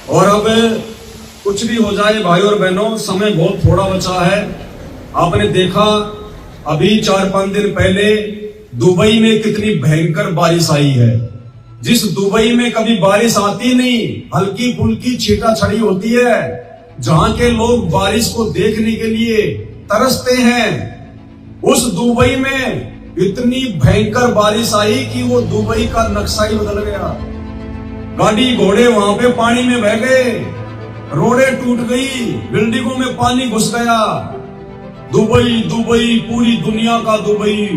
और अब कुछ भी हो जाए भाई और बहनों, समय बहुत थोड़ा बचा है। आपने देखा अभी 4-5 दिन पहले दुबई में कितनी भयंकर बारिश आई है। जिस दुबई में कभी बारिश आती नहीं, हल्की फुल्की छींटा छड़ी होती है, जहां के लोग बारिश को देखने के लिए तरसते हैं, उस दुबई में इतनी भयंकर बारिश आई कि वो दुबई का नक्शा ही बदल गया। गाड़ी घोड़े वहां पे पानी में बह गए, रोडें टूट गई, बिल्डिंगों में पानी घुस गया। दुबई दुबई पूरी दुनिया का दुबई,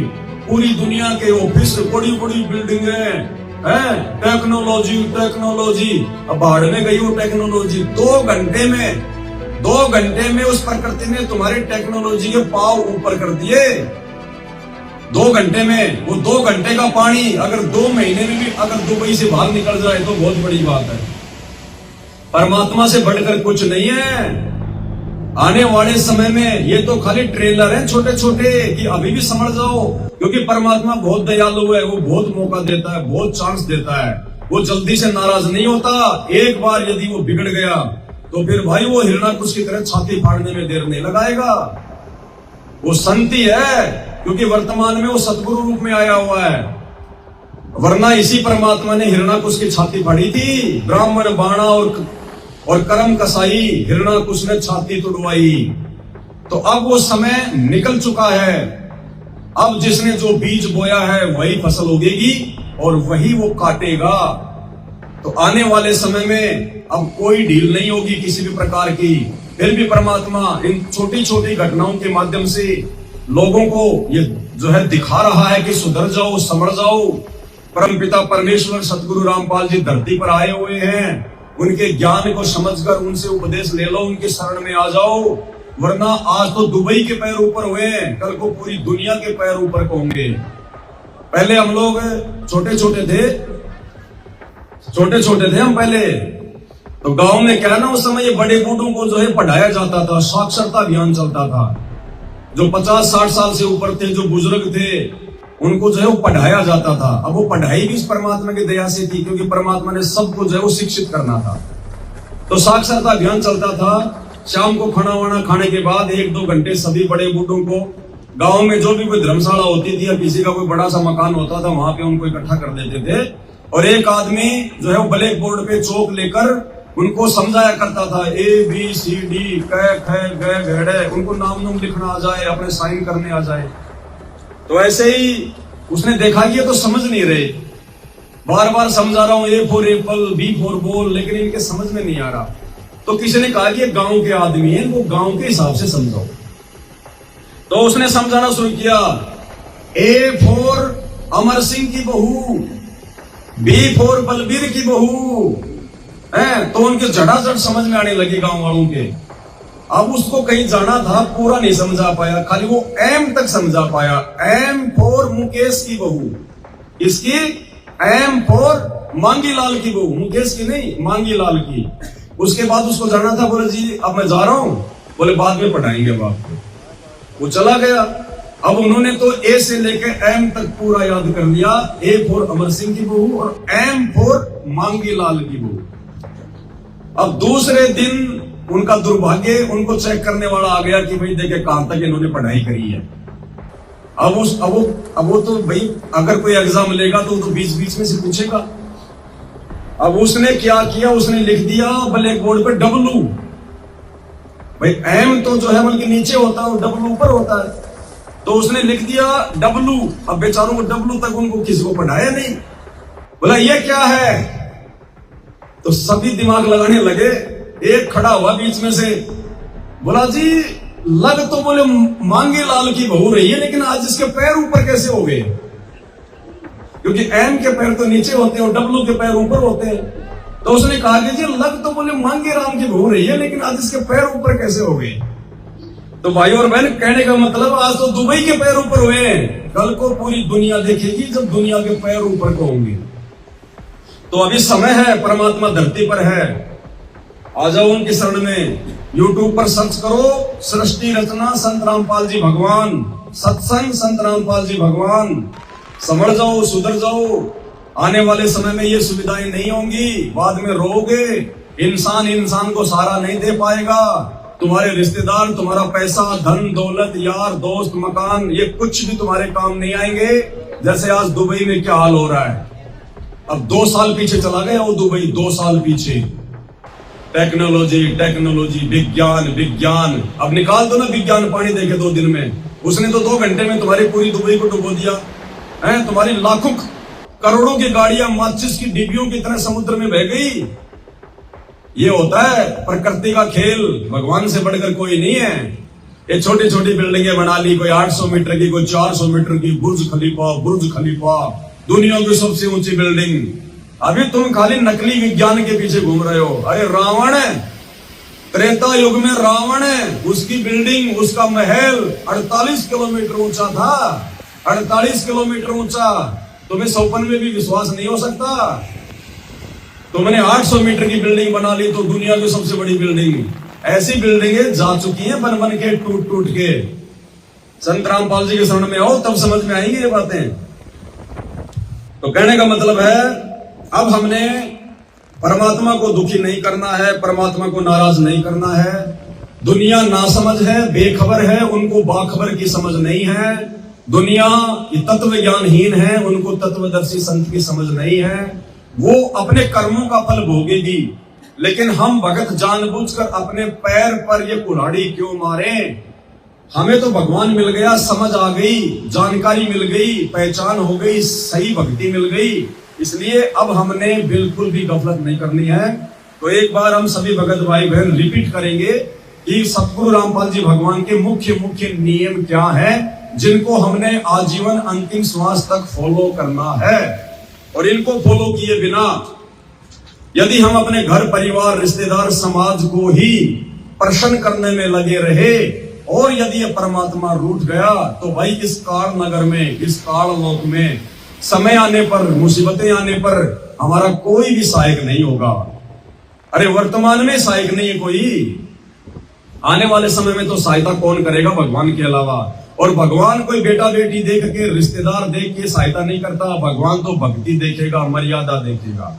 पूरी दुनिया के ऑफिस, बड़ी बड़ी बिल्डिंगें हैं, टेक्नोलॉजी टेक्नोलॉजी। अब बाढ़ में गई वो टेक्नोलॉजी। 2 घंटे में उस प्रकृति ने तुम्हारी टेक्नोलॉजी के पांव ऊपर कर दिए। 2 घंटे में वो 2 घंटे का पानी अगर 2 महीने में भी अगर दुबई से बाहर निकल जाए तो बहुत बड़ी बात है। परमात्मा से बढ़कर कुछ नहीं है। आने वाले समय में ये तो खाली ट्रेलर है छोटे छोटे कि अभी भी समझ जाओ, क्योंकि परमात्मा बहुत दयालु है। वो बहुत मौका देता है, बहुत चांस देता है। वो जल्दी से नाराज नहीं होता। एक बार यदि वो बिगड़ गया तो फिर भाई वो हिरणाकुश की तरह छाती फाड़ने में देर नहीं लगाएगा। वो संति है, क्योंकि वर्तमान में वो सतगुरु रूप में आया हुआ है। वरना इसी परमात्मा ने हिरणाकुश की छाती फाड़ी थी। ब्राह्मण बाणा और कर्म कसाई, हिरणाकुश ने छाती तुड़वाई। तो अब वो समय निकल चुका है। अब जिसने जो बीज बोया है वही फसल उगेगी और वही वो काटेगा। तो आने वाले समय में अब कोई ढील नहीं होगी किसी भी प्रकार की। फिर भी परमात्मा इन छोटी छोटी घटनाओं के माध्यम से लोगों को ये जो है दिखा रहा है कि सुधर जाओ, समझ जाओ। परमपिता परमेश्वर सतगुरु रामपाल जी धरती पर आए हुए हैं। उनके ज्ञान को समझकर उनसे उपदेश ले लो, उनके शरण में आ जाओ। वरना आज तो दुबई के पैर ऊपर हुए, कल को पूरी दुनिया के पैर ऊपर होंगे। पहले हम लोग छोटे छोटे थे हम पहले तो गांव में क्या ना, उस समय ये बड़े बूढ़ों को जो है पढ़ाया जाता था, साक्षरता अभियान चलता था। जो 50-60 साल से ऊपर थे, जो बुजुर्ग थे, उनको जो है वो पढ़ाया जाता था। अब वो पढ़ाई भी इस परमात्मा की दया से थी, क्योंकि परमात्मा ने सबको जो है वो शिक्षित करना था। तो साक्षरता अभियान चलता था। शाम को खाना वाना खाने के बाद 1-2 घंटे सभी बड़े बूढ़ों को गांव में जो भी कोई धर्मशाला होती थी या किसी का कोई बड़ा सा मकान होता था, वहां पे उनको इकट्ठा कर देते थे। और एक आदमी जो है वो ब्लैक बोर्ड पे चौक लेकर उनको समझाया करता था। ABCD क ख ग घ उनको नाम लिखना आ जाए, अपने साइन करने आ जाए। तो ऐसे ही उसने देखा कि ये तो समझ नहीं रहे। बार बार समझा रहा हूं, A for Apple, B for ball, लेकिन इनके समझ में नहीं आ रहा। तो किसी ने कहा कि ये गांव के आदमी हैं, वो गांव के हिसाब से समझाओ। तो उसने समझाना शुरू किया। A फॉर अमर सिंह की बहू, B फॉर बलबीर की बहू है। तो उनके झटाझट समझ में आने लगी गांव वालों के। अब उसको कहीं जाना था, पूरा नहीं समझा पाया, खाली वो M तक समझा पाया। M फॉर मुकेश की बहू, इसकी M फॉर मांगी लाल की बहू, मुकेश की नहीं, मांगी लाल की। उसके बाद उसको जाना था, बोले जी अब मैं जा रहा हूं, बोले बाद में पढ़ाएंगे अब आपको। वो चला गया। अब उन्होंने तो A से लेकर M तक पूरा याद कर लिया। A फॉर अमर सिंह की बहू और M फॉर मांगी लाल की बहू। अब दूसरे दिन उनका दुर्भाग्य, उनको चेक करने वाला आ गया कि भाई देखे कहां तक इन्होंने पढ़ाई करी है। अब वो तो भाई अगर कोई एग्जाम लेगा तो बीच बीच में से पूछेगा। अब उसने क्या किया, उसने लिख दिया ब्लैक बोर्ड पे W। भाई M तो जो है मन के नीचे होता है और W ऊपर होता है। तो उसने लिख दिया W। अब बेचारों को W तक उनको किसी को पढ़ाया नहीं। बोला ये क्या है? तो सभी दिमाग लगाने लगे। एक खड़ा हुआ बीच में से, बोला जी लग तो बोले मांगे लाल की बहू रही है, लेकिन आज इसके पैर ऊपर कैसे हो गए? क्योंकि M के पैर तो नीचे होते हैं और W के पैर ऊपर होते हैं। तो उसने कहा कि जी लग तो बोले मांगे राम की बहू रही है, लेकिन आज इसके पैर ऊपर कैसे हो गए? तो भाई और बहन, कहने का मतलब आज तो दुबई के पैर ऊपर हुए हैं, कल को पूरी दुनिया देखेगी जब दुनिया के पैर ऊपर को होंगे। तो अभी समय है, परमात्मा धरती पर है, आ जाओ उनकी शरण में। YouTube पर सर्च करो सृष्टि रचना संत रामपाल जी भगवान, सत्संग संत रामपाल जी भगवान। समझ जाओ, सुधर जाओ। आने वाले समय में ये सुविधाएं नहीं होंगी, बाद में रोओगे इंसान इंसान को सहारा नहीं दे पाएगा। तुम्हारे रिश्तेदार, तुम्हारा पैसा, धन दौलत, यार दोस्त, मकान, ये कुछ भी तुम्हारे काम नहीं आएंगे। जैसे आज दुबई में क्या हाल हो रहा है। अब 2 साल पीछे चला गया वो दुबई, 2 साल पीछे। टेक्नोलॉजी टेक्नोलॉजी, विज्ञान विज्ञान। अब निकाल दो ना विज्ञान पानी देके 2 दिन में, उसने तो 2 घंटे में तुम्हारी पूरी दुबई को डुबो दिया है। तुम्हारी लाखों करोड़ों की गाड़ियां माचिस की डिब्बियों की तरह समुद्र में बह गई। ये होता है प्रकृति का खेल, भगवान से बढ़कर कोई नहीं है। ये छोटी छोटी बिल्डिंगें बना ली, कोई 800 मीटर की, कोई 400 मीटर की, बुर्ज खलीफा दुनिया की सबसे ऊंची बिल्डिंग। अभी तुम खाली नकली विज्ञान के पीछे घूम रहे हो। अरे रावण है, त्रेता युग में रावण है, उसकी बिल्डिंग, उसका महल 48 किलोमीटर ऊंचा था। 48 किलोमीटर ऊंचा। तुम्हें सौपन में भी विश्वास नहीं हो सकता। तुमने 800 मीटर की बिल्डिंग बना ली तो दुनिया की सबसे बड़ी बिल्डिंग। ऐसी बिल्डिंगें जा चुकी हैं बन बन के, टूट टूट के। संत रामपाल जी के शरण में आओ, तब समझ में आएंगी ये बातें। तो कहने का मतलब है, अब हमने परमात्मा को दुखी नहीं करना है, परमात्मा को नाराज नहीं करना है। दुनिया नासमझ है, बेखबर है, उनको बाखबर की समझ नहीं है। दुनिया तत्व ज्ञानहीन है, उनको तत्वदर्शी संत की समझ नहीं है। वो अपने कर्मों का फल भोगेगी। लेकिन हम भगत जानबूझकर अपने पैर पर ये कुल्हाड़ी क्यों मारे। हमें तो भगवान मिल गया, समझ आ गई, जानकारी मिल गई, पहचान हो गई, सही भक्ति मिल गई। इसलिए अब हमने बिल्कुल भी गफलत नहीं करनी है। तो एक बार हम सभी भगत भाई बहन रिपीट करेंगे कि सतगुरु रामपाल जी भगवान के मुख्य मुख्य नियम क्या है, जिनको हमने आजीवन अंतिम श्वास तक फॉलो करना है। और इनको फॉलो किए बिना यदि हम अपने घर परिवार, रिश्तेदार, समाज को ही प्रसन्न करने में लगे रहे और यदि ये परमात्मा रूठ गया, तो भाई इस काल नगर में, इस काल लोक में समय आने पर, मुसीबतें आने पर हमारा कोई भी सहायक नहीं होगा। अरे वर्तमान में सहायक नहीं है कोई, आने वाले समय में तो सहायता कौन करेगा भगवान के अलावा। और भगवान कोई बेटा बेटी देख के, रिश्तेदार देख के सहायता नहीं करता। भगवान तो भक्ति देखेगा, मर्यादा देखेगा।